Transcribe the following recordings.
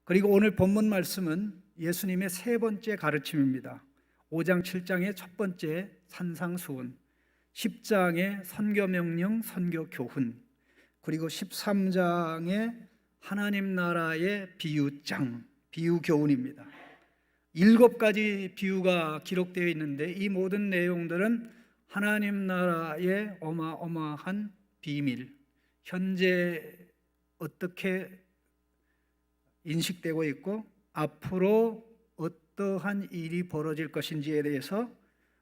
그리고 오늘 본문 말씀은 예수님의 세 번째 가르침입니다. 5장 7장의 첫 번째 산상수훈, 10장의 선교명령 선교교훈, 그리고 13장의 하나님 나라의 비유장, 비유교훈입니다. 7가지 비유가 기록되어 있는데 이 모든 내용들은 하나님 나라의 어마어마한 비밀, 현재 어떻게 인식되고 있고 앞으로 어떠한 일이 벌어질 것인지에 대해서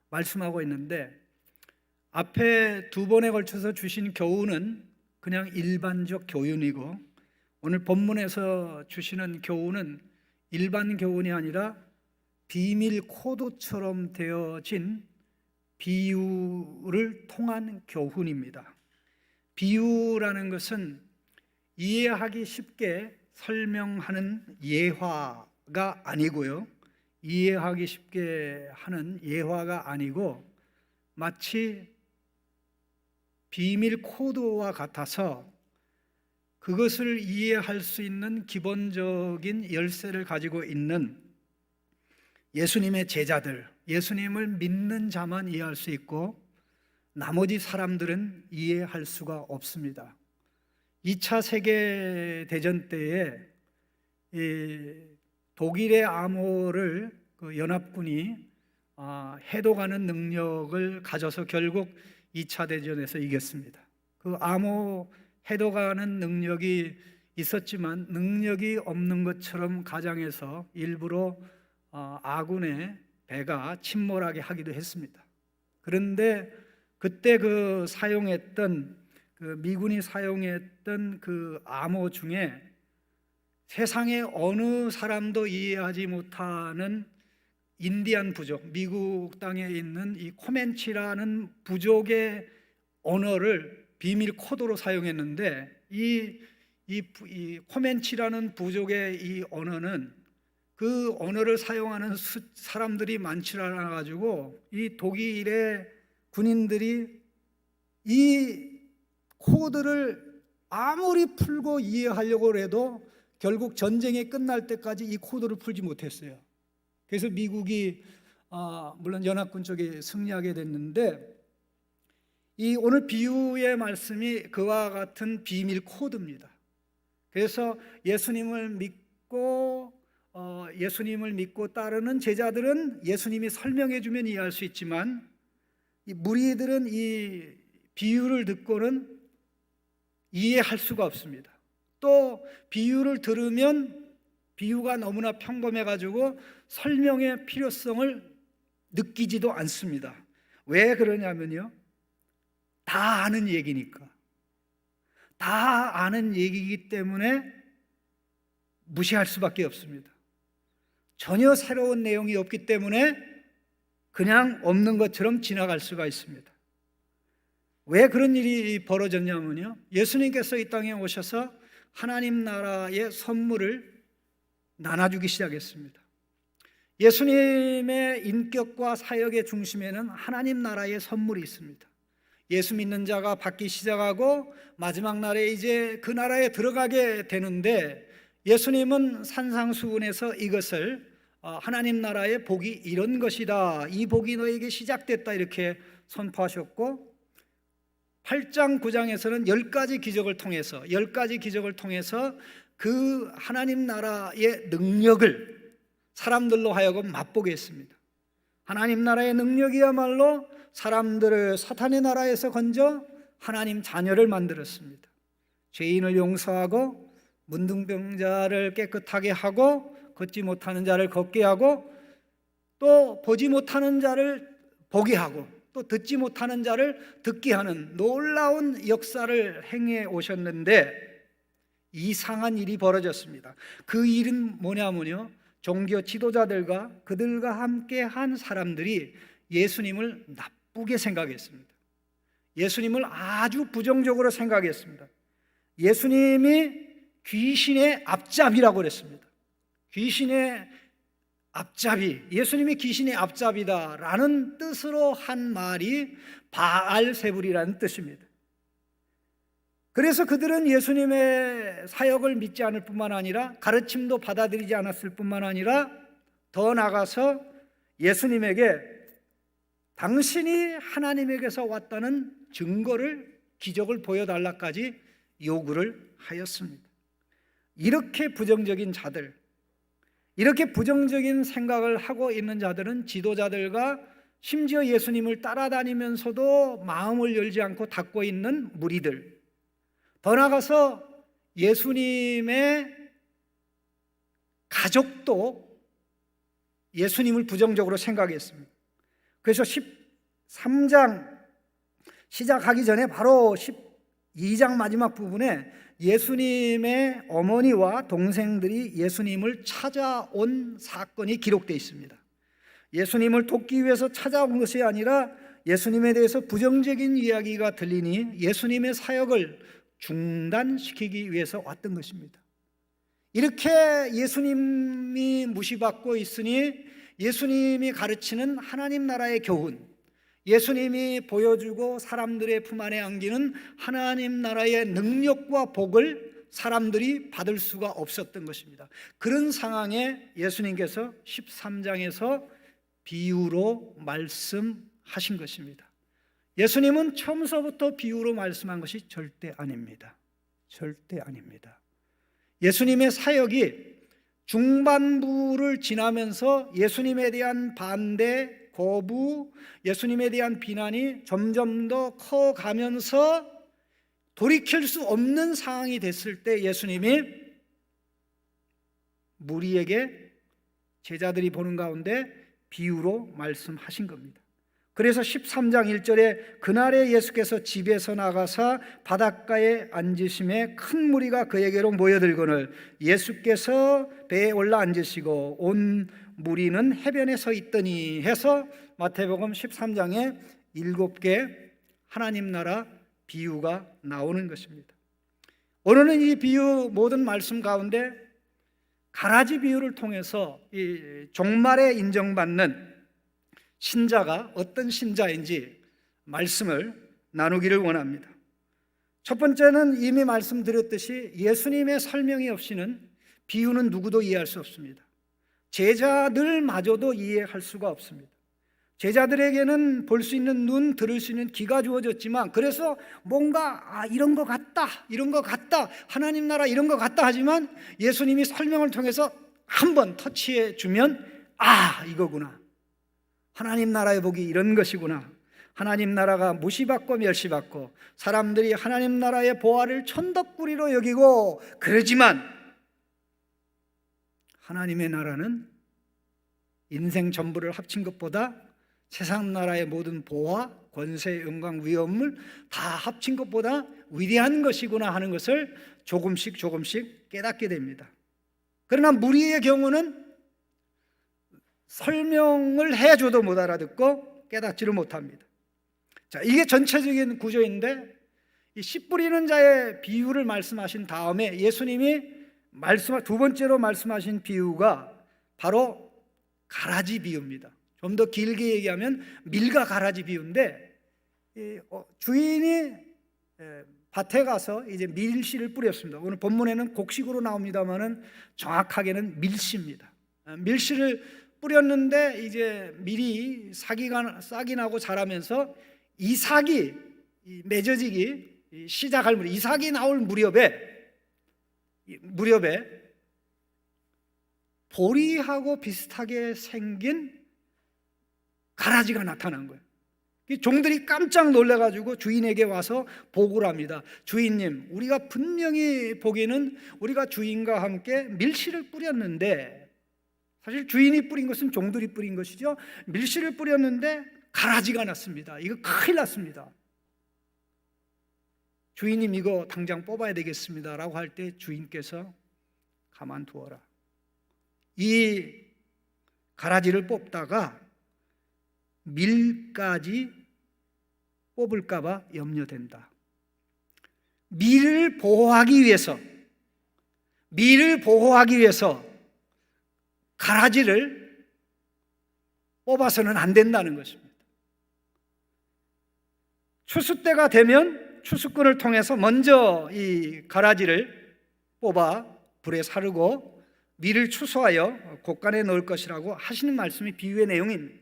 말씀하고 있는데, 앞에 2번에 걸쳐서 주신 교훈은 그냥 일반적 교훈이고 오늘 본문에서 주시는 교훈은 일반 교훈이 아니라 비밀 코드처럼 되어진 비유를 통한 교훈입니다. 비유라는 것은 이해하기 쉽게 설명하는 예화가 아니고요, 이해하기 쉽게 하는 예화가 아니고 마치 비밀 코드와 같아서 그것을 이해할 수 있는 기본적인 열쇠를 가지고 있는 예수님의 제자들, 예수님을 믿는 자만 이해할 수 있고 나머지 사람들은 이해할 수가 없습니다. 2차 세계대전 때에 독일의 암호를 연합군이 해독하는 능력을 가져서 결국 2차 대전에서 이겼습니다. 그 암호 해독하는 능력이 있었지만 능력이 없는 것처럼 가장해서 일부러 아군의 배가 침몰하게 하기도 했습니다. 그런데 그때 미군이 사용했던 그 암호 중에 세상의 어느 사람도 이해하지 못하는 인디안 부족, 미국 땅에 있는 이 코멘치라는 부족의 언어를 비밀 코드로 사용했는데 이 코멘치라는 부족의 이 언어는 그 언어를 사용하는 사람들이 많지 않아 가지고 이 독일의 군인들이 이 코드를 아무리 풀고 이해하려고 해도 결국 전쟁이 끝날 때까지 이 코드를 풀지 못했어요. 그래서 미국이 물론 연합군 쪽이 승리하게 됐는데, 이 오늘 비유의 말씀이 그와 같은 비밀 코드입니다. 그래서 예수님을 믿고 따르는 제자들은 예수님이 설명해 주면 이해할 수 있지만 이 무리들은 이 비유를 듣고는 이해할 수가 없습니다. 또 비유를 들으면 비유가 너무나 평범해 가지고 설명의 필요성을 느끼지도 않습니다. 왜 그러냐면요, 다 아는 얘기니까. 다 아는 얘기이기 때문에 무시할 수밖에 없습니다. 전혀 새로운 내용이 없기 때문에 그냥 없는 것처럼 지나갈 수가 있습니다. 왜 그런 일이 벌어졌냐면요, 예수님께서 이 땅에 오셔서 하나님 나라의 선물을 나눠주기 시작했습니다. 예수님의 인격과 사역의 중심에는 하나님 나라의 선물이 있습니다. 예수 믿는 자가 받기 시작하고 마지막 날에 이제 그 나라에 들어가게 되는데, 예수님은 산상수훈에서 이것을 하나님 나라의 복이 이런 것이다, 이 복이 너에게 시작됐다 이렇게 선포하셨고, 8장 9장에서는 10가지 기적을 통해서 그 하나님 나라의 능력을 사람들로 하여금 맛보게 했습니다. 하나님 나라의 능력이야말로 사람들을 사탄의 나라에서 건져 하나님 자녀를 만들었습니다. 죄인을 용서하고 문둥병자를 깨끗하게 하고 걷지 못하는 자를 걷게 하고 또 보지 못하는 자를 보게 하고 또 듣지 못하는 자를 듣게 하는 놀라운 역사를 행해 오셨는데, 이상한 일이 벌어졌습니다. 그 일은 뭐냐면요, 종교 지도자들과 그들과 함께 한 사람들이 예수님을 나쁘게 생각했습니다. 예수님을 아주 부정적으로 생각했습니다. 예수님이 귀신의 앞잡이라고 그랬습니다. 귀신의 앞잡이, 예수님이 귀신의 앞잡이다라는 뜻으로 한 말이 바알세불이라는 뜻입니다. 그래서 그들은 예수님의 사역을 믿지 않을 뿐만 아니라 가르침도 받아들이지 않았을 뿐만 아니라 더 나아가서 예수님에게 당신이 하나님에게서 왔다는 증거를, 기적을 보여달라까지 요구를 하였습니다. 이렇게 부정적인 자들, 이렇게 부정적인 생각을 하고 있는 자들은 지도자들과 심지어 예수님을 따라다니면서도 마음을 열지 않고 닫고 있는 무리들, 더 나아가서 예수님의 가족도 예수님을 부정적으로 생각했습니다. 그래서 13장 시작하기 전에 바로 12장 마지막 부분에 예수님의 어머니와 동생들이 예수님을 찾아온 사건이 기록되어 있습니다. 예수님을 돕기 위해서 찾아온 것이 아니라 예수님에 대해서 부정적인 이야기가 들리니 예수님의 사역을 중단시키기 위해서 왔던 것입니다. 이렇게 예수님이 무시받고 있으니 예수님이 가르치는 하나님 나라의 교훈, 예수님이 보여주고 사람들의 품 안에 안기는 하나님 나라의 능력과 복을 사람들이 받을 수가 없었던 것입니다. 그런 상황에 예수님께서 13장에서 비유로 말씀하신 것입니다. 예수님은 처음서부터 비유로 말씀한 것이 절대 아닙니다. 절대 아닙니다. 예수님의 사역이 중반부를 지나면서 예수님에 대한 반대, 거부, 예수님에 대한 비난이 점점 더 커가면서 돌이킬 수 없는 상황이 됐을 때 예수님이 무리에게, 제자들이 보는 가운데 비유로 말씀하신 겁니다. 그래서 13장 1절에 그날에 예수께서 집에서 나가사 바닷가에 앉으심에 큰 무리가 그에게로 모여들거늘 예수께서 배에 올라 앉으시고 온 무리는 해변에 서 있더니 해서 마태복음 13장에 7개 하나님 나라 비유가 나오는 것입니다. 오늘은 이 비유 모든 말씀 가운데 가라지 비유를 통해서 이 종말에 인정받는 신자가 어떤 신자인지 말씀을 나누기를 원합니다. 첫 번째는 이미 말씀드렸듯이 예수님의 설명이 없이는 비유는 누구도 이해할 수 없습니다. 제자들마저도 이해할 수가 없습니다. 제자들에게는 볼 수 있는 눈, 들을 수 있는 귀가 주어졌지만 그래서 뭔가 이런 것 같다, 이런 것 같다, 하나님 나라 이런 것 같다 하지만 예수님이 설명을 통해서 한번 터치해 주면 이거구나. 하나님 나라의 복이 이런 것이구나. 하나님 나라가 무시받고 멸시받고 사람들이 하나님 나라의 보화를 천덕꾸리로 여기고 그러지만 하나님의 나라는 인생 전부를 합친 것보다 세상 나라의 모든 보화, 권세, 영광, 위엄을 다 합친 것보다 위대한 것이구나 하는 것을 조금씩 깨닫게 됩니다. 그러나 무리의 경우는 설명을 해줘도 못 알아듣고 깨닫지를 못합니다. 자, 이게 전체적인 구조인데 이 씨 뿌리는 자의 비유를 말씀하신 다음에 예수님이 두 번째로 말씀하신 비유가 바로 가라지 비유입니다. 좀 더 길게 얘기하면 밀과 가라지 비유인데 주인이 밭에 가서 이제 밀씨를 뿌렸습니다. 오늘 본문에는 곡식으로 나옵니다만은 정확하게는 밀씨입니다. 밀씨를 뿌렸는데 이제 밀이 싹이 나고 자라면서 이삭이 맺어지기 시작할 무렵, 이삭이 나올 무렵에 보리하고 비슷하게 생긴 가라지가 나타난 거예요. 종들이 깜짝 놀라가지고 주인에게 와서 보고를 합니다. 주인님, 우리가 분명히 보기에는 우리가 주인과 함께 밀씨를 뿌렸는데 사실 주인이 뿌린 것은 종들이 뿌린 것이죠. 밀씨를 뿌렸는데 가라지가 났습니다. 이거 큰일 났습니다. 주인님 이거 당장 뽑아야 되겠습니다 라고 할 때 주인께서 가만두어라. 이 가라지를 뽑다가 밀까지 뽑을까 봐 염려된다. 밀을 보호하기 위해서 가라지를 뽑아서는 안 된다는 것입니다. 추수 때가 되면 추수꾼을 통해서 먼저 이 가라지를 뽑아 불에 사르고 밀을 추수하여 곡간에 넣을 것이라고 하시는 말씀이 비유의 내용입니다.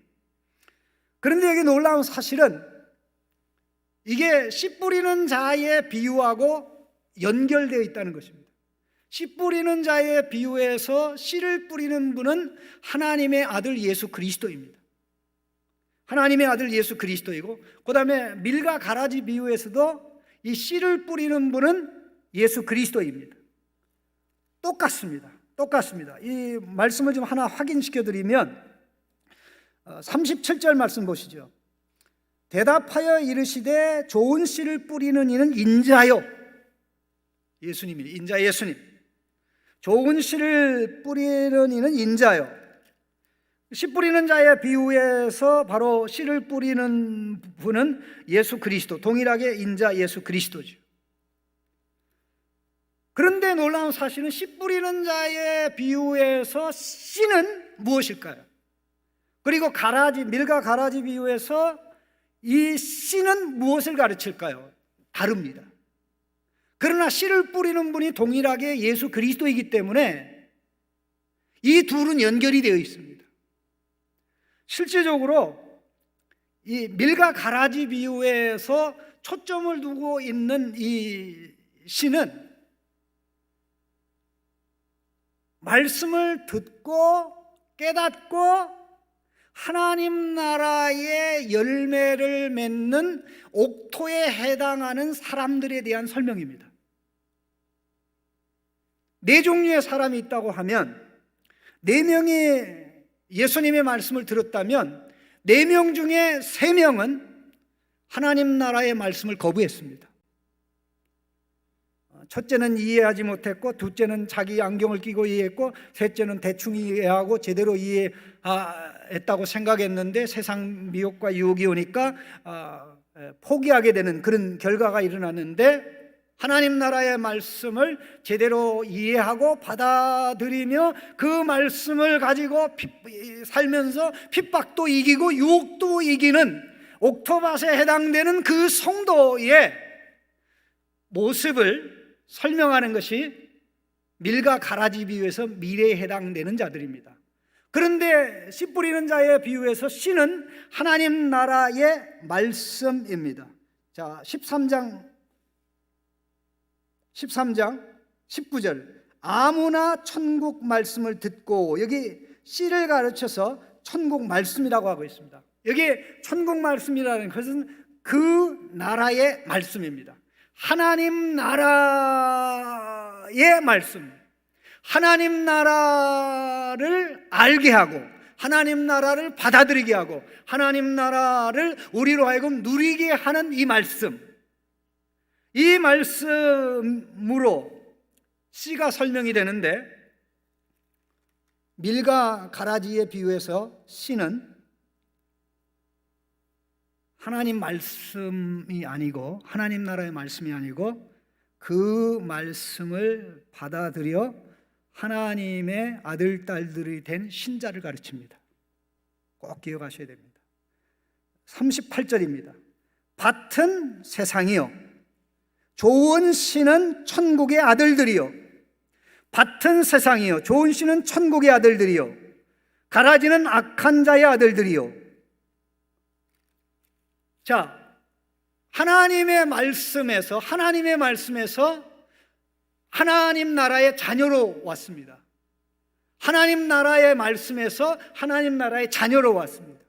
그런데 여기 놀라운 사실은 이게 씨 뿌리는 자의 비유하고 연결되어 있다는 것입니다. 씨 뿌리는 자의 비유에서 씨를 뿌리는 분은 하나님의 아들 예수 그리스도입니다. 하나님의 아들 예수 그리스도이고, 그 다음에 밀과 가라지 비유에서도 이 씨를 뿌리는 분은 예수 그리스도입니다. 똑같습니다. 이 말씀을 좀 하나 확인시켜 드리면 37절 말씀 보시죠. 대답하여 이르시되 좋은 씨를 뿌리는 이는 인자요. 예수님이 인자 예수님. 좋은 씨를 뿌리는 이는 인자요. 씨 뿌리는 자의 비유에서 바로 씨를 뿌리는 분은 예수 그리스도, 동일하게 인자 예수 그리스도죠. 그런데 놀라운 사실은 씨 뿌리는 자의 비유에서 씨는 무엇일까요? 그리고 밀과 가라지 비유에서 이 씨는 무엇을 가르칠까요? 다릅니다. 그러나 씨를 뿌리는 분이 동일하게 예수 그리스도이기 때문에 이 둘은 연결이 되어 있습니다. 실제적으로 이 밀과 가라지 비유에서 초점을 두고 있는 이 씨는 말씀을 듣고 깨닫고 하나님 나라의 열매를 맺는 옥토에 해당하는 사람들에 대한 설명입니다. 네 종류의 사람이 있다고 하면, 네 명이 예수님의 말씀을 들었다면 4명 중에 3명은 하나님 나라의 말씀을 거부했습니다. 첫째는 이해하지 못했고, 둘째는 자기 안경을 끼고 이해했고, 셋째는 대충 이해하고 제대로 이해했다고 생각했는데 세상 미혹과 유혹이 오니까 포기하게 되는 그런 결과가 일어났는데, 하나님 나라의 말씀을 제대로 이해하고 받아들이며 그 말씀을 가지고 살면서 핍박도 이기고 유혹도 이기는 옥토밭에 해당되는 그 성도의 모습을 설명하는 것이 밀과 가라지 비유에서 밀에 해당되는 자들입니다. 그런데 씨 뿌리는 자의 비유에서 씨는 하나님 나라의 말씀입니다. 자, 13장 19절, 아무나 천국 말씀을 듣고, 여기 씨를 가르쳐서 천국 말씀이라고 하고 있습니다. 여기 천국 말씀이라는 것은 그 나라의 말씀입니다. 하나님 나라의 말씀, 하나님 나라를 알게 하고 하나님 나라를 받아들이게 하고 하나님 나라를 우리로 하여금 누리게 하는 이 말씀, 이 말씀으로 씨가 설명이 되는데, 밀과 가라지에 비유해서 씨는 하나님 말씀이 아니고 하나님 나라의 말씀이 아니고 그 말씀을 받아들여 하나님의 아들, 딸들이 된 신자를 가르칩니다. 꼭 기억하셔야 됩니다. 38절입니다. 밭은 세상이요, 좋은 씨는 천국의 아들들이요. 밭은 세상이요, 좋은 씨는 천국의 아들들이요. 가라지는 악한 자의 아들들이요. 자, 하나님의 말씀에서 하나님 나라의 자녀로 왔습니다. 하나님 나라의 말씀에서 하나님 나라의 자녀로 왔습니다.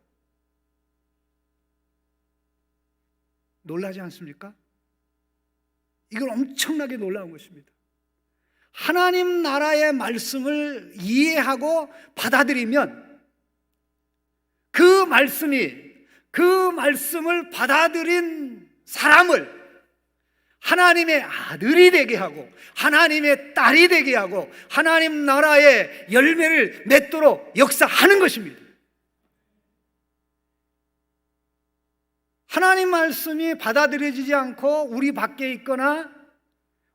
놀라지 않습니까? 이건 엄청나게 놀라운 것입니다. 하나님 나라의 말씀을 이해하고 받아들이면 그 말씀을 받아들인 사람을 하나님의 아들이 되게 하고 하나님의 딸이 되게 하고 하나님 나라의 열매를 맺도록 역사하는 것입니다. 하나님 말씀이 받아들여지지 않고 우리 밖에 있거나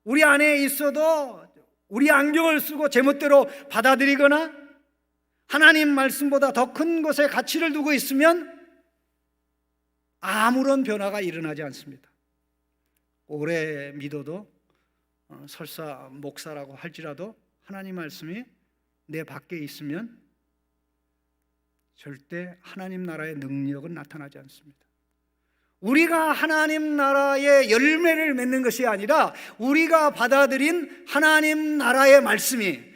우리 안에 있어도 우리 안경을 쓰고 제멋대로 받아들이거나 하나님 말씀보다 더 큰 것에 가치를 두고 있으면 아무런 변화가 일어나지 않습니다. 오래 믿어도 설사 목사라고 할지라도 하나님 말씀이 내 밖에 있으면 절대 하나님 나라의 능력은 나타나지 않습니다. 우리가 하나님 나라의 열매를 맺는 것이 아니라 우리가 받아들인 하나님 나라의 말씀이,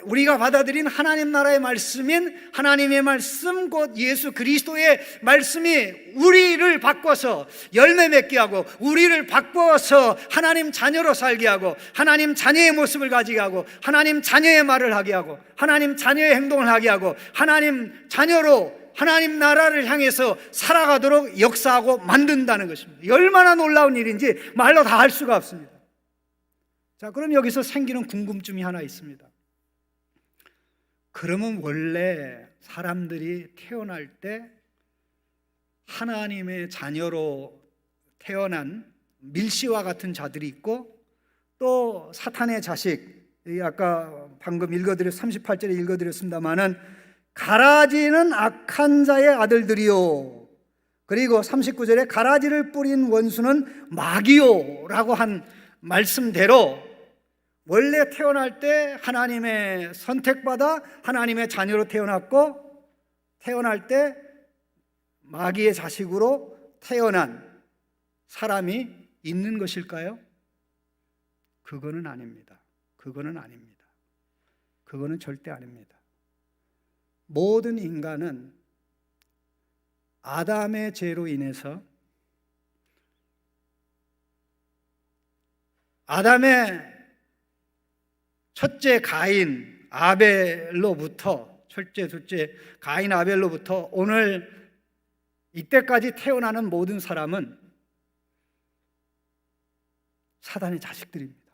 우리가 받아들인 하나님 나라의 말씀인 하나님의 말씀 곧 예수 그리스도의 말씀이 우리를 바꿔서 열매 맺게 하고, 우리를 바꿔서 하나님 자녀로 살게 하고, 하나님 자녀의 모습을 가지게 하고, 하나님 자녀의 말을 하게 하고, 하나님 자녀의 행동을 하게 하고, 하나님 자녀로 하나님 나라를 향해서 살아가도록 역사하고 만든다는 것입니다. 얼마나 놀라운 일인지 말로 다 할 수가 없습니다. 자, 그럼 여기서 생기는 궁금증이 하나 있습니다. 그러면 원래 사람들이 태어날 때 하나님의 자녀로 태어난 밀시와 같은 자들이 있고, 또 사탄의 자식, 아까 방금 38절에 읽어드렸습니다마는 가라지는 악한 자의 아들들이요, 그리고 39절에 가라지를 뿌린 원수는 마귀요 라고 한 말씀대로 원래 태어날 때 하나님의 선택받아 하나님의 자녀로 태어났고, 태어날 때 마귀의 자식으로 태어난 사람이 있는 것일까요? 그거는 아닙니다. 그거는 아닙니다. 그거는 절대 아닙니다. 모든 인간은 아담의 죄로 인해서, 아담의 첫째 가인 아벨로부터, 첫째 둘째 가인 아벨로부터 오늘 이때까지 태어나는 모든 사람은 사단의 자식들입니다.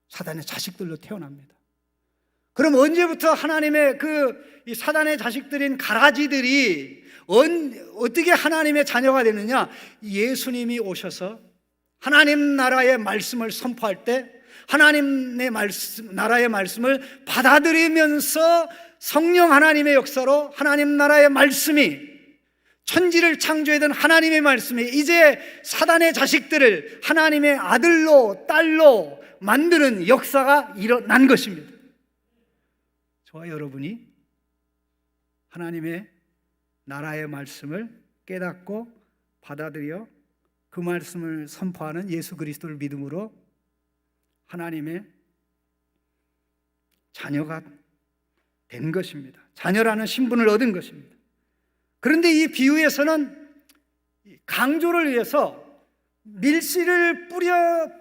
사단의 자식들로 태어납니다. 그럼 언제부터 하나님의 이 사단의 자식들인 가라지들이 어떻게 하나님의 자녀가 되느냐? 예수님이 오셔서 하나님 나라의 말씀을 선포할 때 하나님의 나라의 말씀을 받아들이면서 성령 하나님의 역사로 하나님 나라의 말씀이, 천지를 창조하던 하나님의 말씀이 이제 사단의 자식들을 하나님의 아들로 딸로 만드는 역사가 일어난 것입니다. 저와 여러분이 하나님의 나라의 말씀을 깨닫고 받아들여 그 말씀을 선포하는 예수 그리스도를 믿음으로 하나님의 자녀가 된 것입니다. 자녀라는 신분을 얻은 것입니다. 그런데 이 비유에서는 강조를 위해서 밀씨를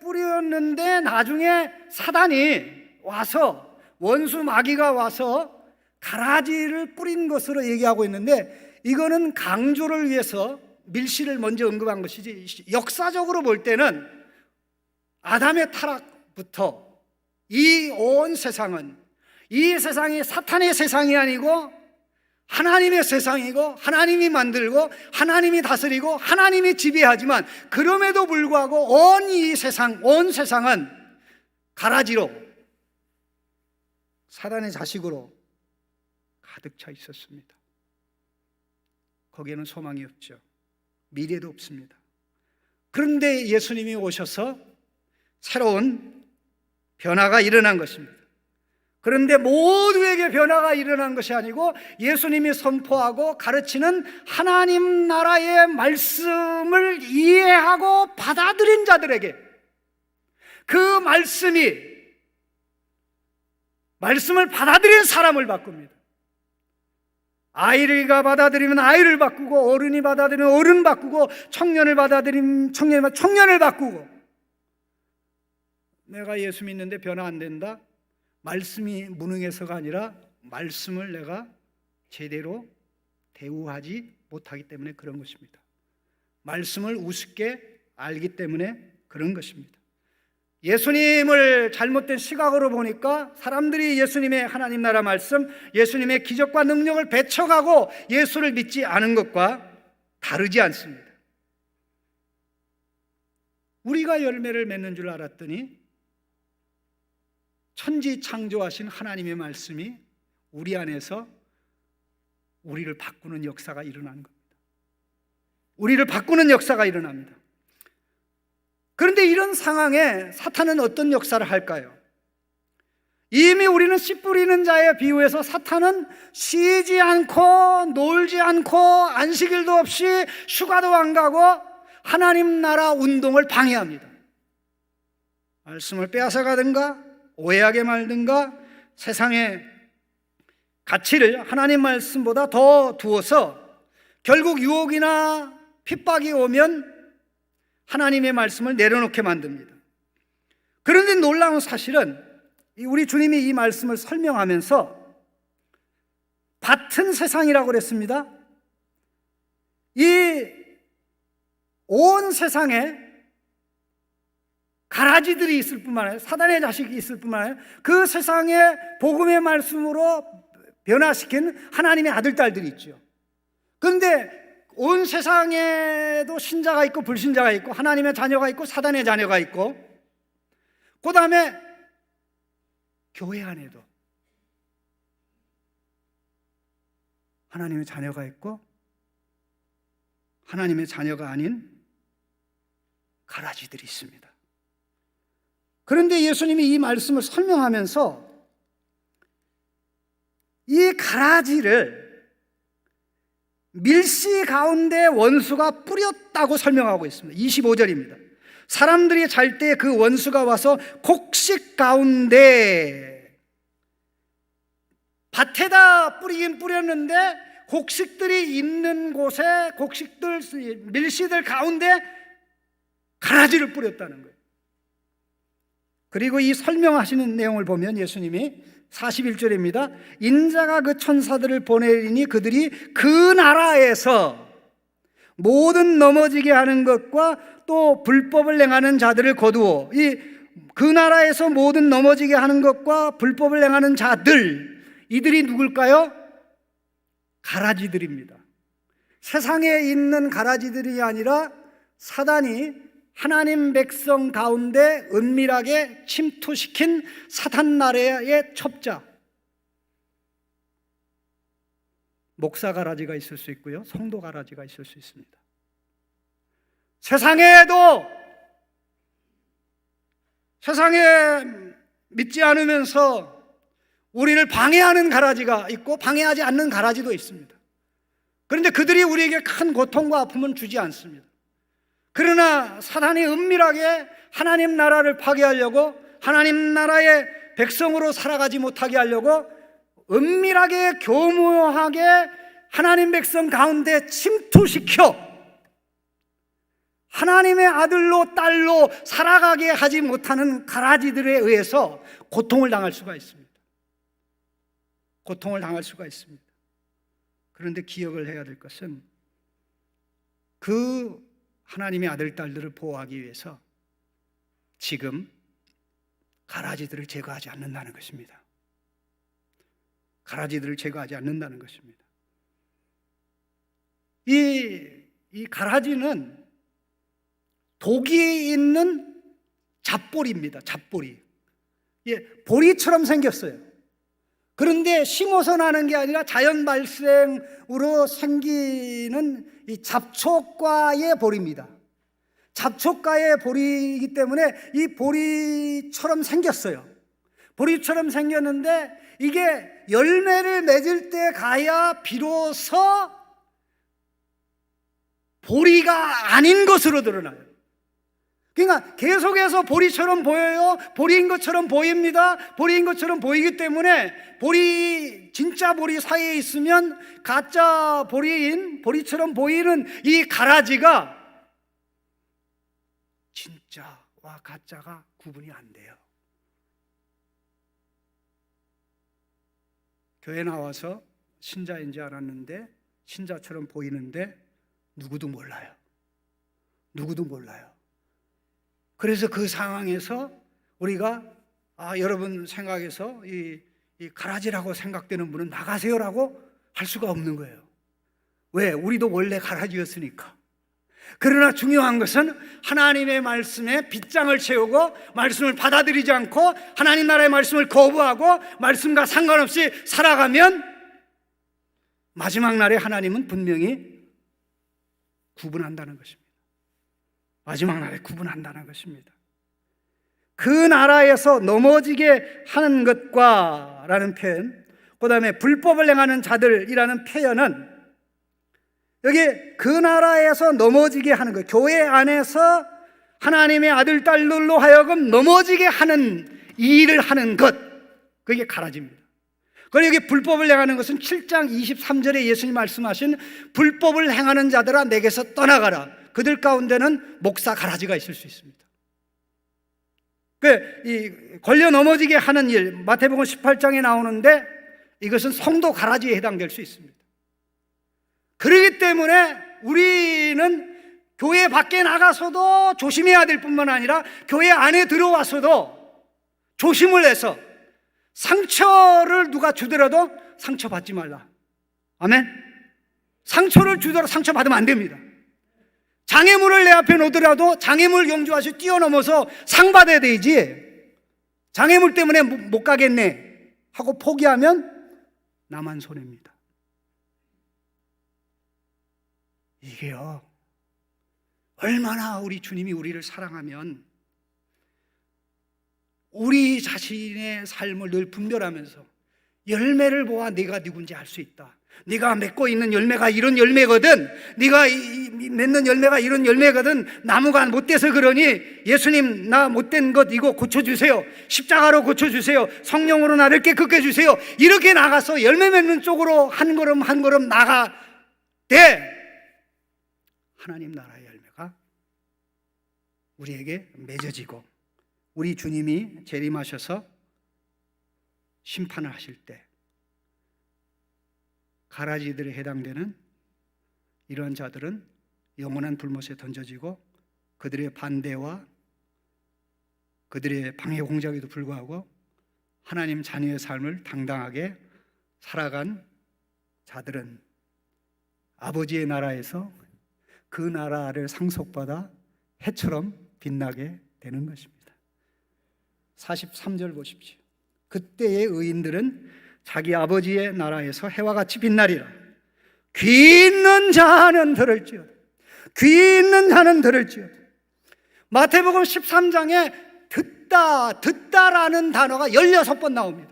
뿌렸는데 나중에 사단이 와서, 원수 마귀가 와서 가라지를 뿌린 것으로 얘기하고 있는데, 이거는 강조를 위해서 밀씨를 먼저 언급한 것이지, 역사적으로 볼 때는 아담의 타락부터 이 온 세상은, 이 세상이 사탄의 세상이 아니고 하나님의 세상이고, 하나님이 만들고 하나님이 다스리고 하나님이 지배하지만, 그럼에도 불구하고 온 세상은 가라지로, 사단의 자식으로 가득 차 있었습니다. 거기에는 소망이 없죠. 미래도 없습니다. 그런데 예수님이 오셔서 새로운 변화가 일어난 것입니다. 그런데 모두에게 변화가 일어난 것이 아니고 예수님이 선포하고 가르치는 하나님 나라의 말씀을 이해하고 받아들인 자들에게, 그 말씀을 받아들인 사람을 바꿉니다. 아이가 받아들이면 아이를 바꾸고, 어른이 받아들이면 어른 바꾸고, 청년을 받아들이면 청년을 바꾸고. 내가 예수 믿는데 변화 안 된다? 말씀이 무능해서가 아니라 말씀을 내가 제대로 대우하지 못하기 때문에 그런 것입니다. 말씀을 우습게 알기 때문에 그런 것입니다. 예수님을 잘못된 시각으로 보니까 사람들이 예수님의 하나님 나라 말씀, 예수님의 기적과 능력을 배척하고 예수를 믿지 않은 것과 다르지 않습니다. 우리가 열매를 맺는 줄 알았더니 천지 창조하신 하나님의 말씀이 우리 안에서 우리를 바꾸는 역사가 일어나는 겁니다. 우리를 바꾸는 역사가 일어납니다. 그런데 이런 상황에 사탄은 어떤 역사를 할까요? 이미 우리는 씨 뿌리는 자의 비유에서 사탄은 쉬지 않고 놀지 않고 안식일도 없이 휴가도 안 가고 하나님 나라 운동을 방해합니다. 말씀을 빼앗아가든가 오해하게 말든가 세상의 가치를 하나님 말씀보다 더 두어서 결국 유혹이나 핍박이 오면 하나님의 말씀을 내려놓게 만듭니다. 그런데 놀라운 사실은 우리 주님이 이 말씀을 설명하면서 밭은 세상이라고 그랬습니다. 이 온 세상에 가라지들이 있을 뿐만 아니라 사단의 자식이 있을 뿐만 아니라 그 세상에 복음의 말씀으로 변화시킨 하나님의 아들, 딸들이 있죠. 그런데 온 세상에도 신자가 있고 불신자가 있고 하나님의 자녀가 있고 사단의 자녀가 있고 그 다음에 교회 안에도 하나님의 자녀가 있고 하나님의 자녀가 아닌 가라지들이 있습니다. 그런데 예수님이 이 말씀을 설명하면서 이 가라지를 밀씨 가운데 원수가 뿌렸다고 설명하고 있습니다. 25절입니다. 사람들이 잘 때 그 원수가 와서 곡식 가운데, 밭에다 뿌리긴 뿌렸는데 곡식들이 있는 곳에 밀씨들 가운데 가라지를 뿌렸다는 거예요. 그리고 이 설명하시는 내용을 보면 예수님이 41절입니다. 인자가 그 천사들을 보내리니 그들이 그 나라에서 모든 넘어지게 하는 것과 또 불법을 행하는 자들을 거두어, 그 나라에서 모든 넘어지게 하는 것과 불법을 행하는 자들, 이들이 누굴까요? 가라지들입니다. 세상에 있는 가라지들이 아니라 사단이 하나님 백성 가운데 은밀하게 침투시킨 사탄 나라의 첩자. 목사 가라지가 있을 수 있고요, 성도 가라지가 있을 수 있습니다. 세상에 믿지 않으면서 우리를 방해하는 가라지가 있고 방해하지 않는 가라지도 있습니다. 그런데 그들이 우리에게 큰 고통과 아픔은 주지 않습니다. 그러나 사단이 은밀하게 하나님 나라를 파괴하려고, 하나님 나라의 백성으로 살아가지 못하게 하려고 은밀하게 교묘하게 하나님 백성 가운데 침투시켜 하나님의 아들로 딸로 살아가게 하지 못하는 가라지들에 의해서 고통을 당할 수가 있습니다. 고통을 당할 수가 있습니다. 그런데 기억을 해야 될 것은 그 하나님의 아들, 딸들을 보호하기 위해서 지금 가라지들을 제거하지 않는다는 것입니다. 가라지들을 제거하지 않는다는 것입니다. 이 가라지는 독이 있는 잡보리입니다. 잡보리. 보리처럼 생겼어요. 그런데 심어서 나는 게 아니라 자연 발생으로 생기는 이 잡초과의 보리입니다. 잡초과의 보리이기 때문에 이 보리처럼 생겼어요. 보리처럼 생겼는데 이게 열매를 맺을 때 가야 비로소 보리가 아닌 것으로 드러나요. 그러니까 계속해서 보리처럼 보여요. 보리인 것처럼 보입니다. 보리인 것처럼 보이기 때문에 진짜 보리 사이에 있으면 가짜 보리인, 보리처럼 보이는 이 가라지가 진짜와 가짜가 구분이 안 돼요. 교회 나와서 신자인 줄 알았는데 신자처럼 보이는데 누구도 몰라요. 누구도 몰라요. 그래서 그 상황에서 우리가 여러분 생각에서 이 가라지라고 생각되는 분은 나가세요라고 할 수가 없는 거예요. 왜? 우리도 원래 가라지였으니까. 그러나 중요한 것은 하나님의 말씀에 빗장을 채우고 말씀을 받아들이지 않고 하나님 나라의 말씀을 거부하고 말씀과 상관없이 살아가면 마지막 날에 하나님은 분명히 구분한다는 것입니다. 마지막 날에 구분한다는 것입니다. 그 나라에서 넘어지게 하는 것과 라는 표현, 그 다음에 불법을 행하는 자들이라는 표현은 여기 그 나라에서 넘어지게 하는 것, 교회 안에서 하나님의 아들, 딸들로 하여금 넘어지게 하는 일을 하는 것, 그게 가라집니다. 그리고 여기 불법을 행하는 것은 7장 23절에 예수님 말씀하신 불법을 행하는 자들아 내게서 떠나가라. 그들 가운데는 목사 가라지가 있을 수 있습니다. 이 걸려 넘어지게 하는 일, 마태복음 18장에 나오는데 이것은 성도 가라지에 해당될 수 있습니다. 그렇기 때문에 우리는 교회 밖에 나가서도 조심해야 될 뿐만 아니라 교회 안에 들어와서도 조심을 해서 상처를 누가 주더라도 상처받지 말라. 아멘. 상처를 주더라도 상처받으면 안 됩니다. 장애물을 내 앞에 놓더라도 장애물 경주하시 뛰어넘어서 상 받아야 되지, 장애물 때문에 못 가겠네 하고 포기하면 나만 손해입니다. 이게요, 얼마나 우리 주님이 우리를 사랑하면 우리 자신의 삶을 늘 분별하면서 열매를 보아 네가 누군지 알 수 있다. 네가 맺고 있는 열매가 이런 열매거든, 네가 맺는 열매가 이런 열매거든. 나무가 못돼서 그러니 예수님 나 못된 것 이거 고쳐주세요, 십자가로 고쳐주세요, 성령으로 나를 깨끗게 해주세요. 이렇게 나가서 열매 맺는 쪽으로 한 걸음 한 걸음 나가 때 하나님 나라의 열매가 우리에게 맺어지고 우리 주님이 재림하셔서 심판을 하실 때 가라지들에 해당되는 이러한 자들은 영원한 불못에 던져지고 그들의 반대와 그들의 방해 공작에도 불구하고 하나님 자녀의 삶을 당당하게 살아간 자들은 아버지의 나라에서 그 나라를 상속받아 해처럼 빛나게 되는 것입니다. 43절 보십시오. 그때의 의인들은 자기 아버지의 나라에서 해와 같이 빛나리라. 귀 있는 자는 들을지어다. 귀 있는 자는 들을지어다. 마태복음 13장에 듣다라는 단어가 16번 나옵니다.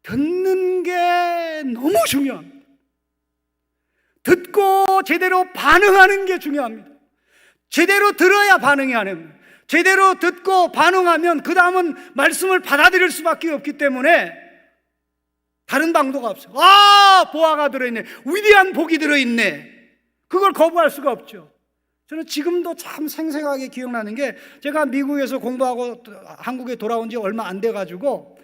듣는 게 너무 중요합니다. 듣고 제대로 반응하는 게 중요합니다. 제대로 들어야 반응이 안 합니다. 제대로 듣고 반응하면 그 다음은 말씀을 받아들일 수밖에 없기 때문에 다른 방도가 없어요. 보화가 들어있네, 위대한 복이 들어있네, 그걸 거부할 수가 없죠. 저는 지금도 참 생생하게 기억나는 게, 제가 미국에서 공부하고 한국에 돌아온 지 얼마 안 돼가지고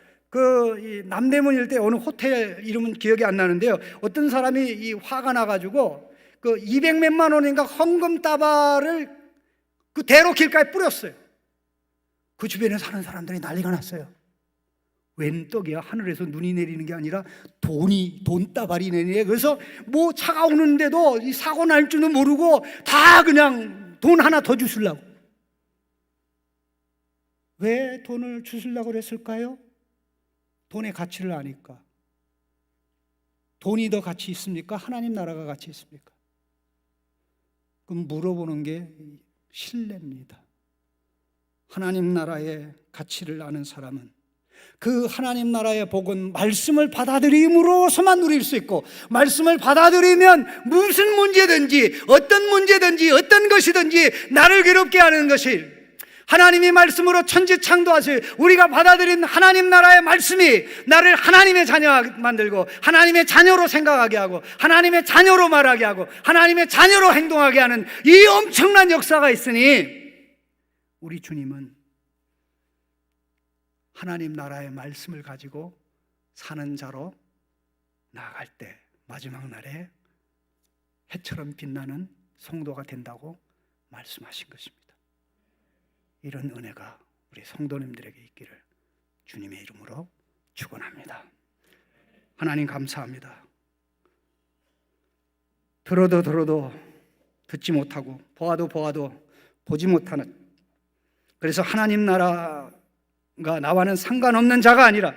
이 남대문 일대 어느 호텔 이름은 기억이 안 나는데요, 어떤 사람이 화가 나가지고 200몇만 원인가 헌금 다발을 그 대로 길가에 뿌렸어요. 그 주변에 사는 사람들이 난리가 났어요. 웬 떡이야, 하늘에서 눈이 내리는 게 아니라 돈다발이 내리네. 그래서 뭐 차가 오는데도 이 사고 날 줄도 모르고 다 그냥 돈 하나 더 주시려고. 왜 돈을 주시려고 그랬을까요? 돈의 가치를 아니까. 돈이 더 가치 있습니까? 하나님 나라가 가치 있습니까? 그럼 물어보는 게 신뢰입니다. 하나님 나라의 가치를 아는 사람은 그 하나님 나라의 복은 말씀을 받아들임으로서만 누릴 수 있고, 말씀을 받아들이면 무슨 문제든지 어떤 것이든지 나를 괴롭게 하는 것이, 하나님이 말씀으로 천지창조하실 우리가 받아들인 하나님 나라의 말씀이 나를 하나님의 자녀 만들고 하나님의 자녀로 생각하게 하고 하나님의 자녀로 말하게 하고 하나님의 자녀로 행동하게 하는 이 엄청난 역사가 있으니, 우리 주님은 하나님 나라의 말씀을 가지고 사는 자로 나아갈 때 마지막 날에 해처럼 빛나는 성도가 된다고 말씀하신 것입니다. 이런 은혜가 우리 성도님들에게 있기를 주님의 이름으로 축원합니다. 하나님 감사합니다. 들어도 듣지 못하고 보아도 보지 못하는, 그래서 하나님 나라가 나와는 상관없는 자가 아니라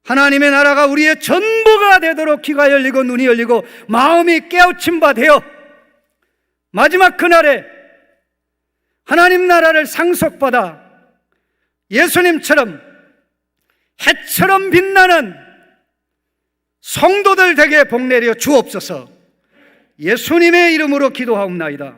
하나님의 나라가 우리의 전부가 되도록 귀가 열리고 눈이 열리고 마음이 깨우친 바 되어 마지막 그날에 하나님 나라를 상속받아 예수님처럼 해처럼 빛나는 성도들 되게 복내려 주옵소서. 예수님의 이름으로 기도하옵나이다.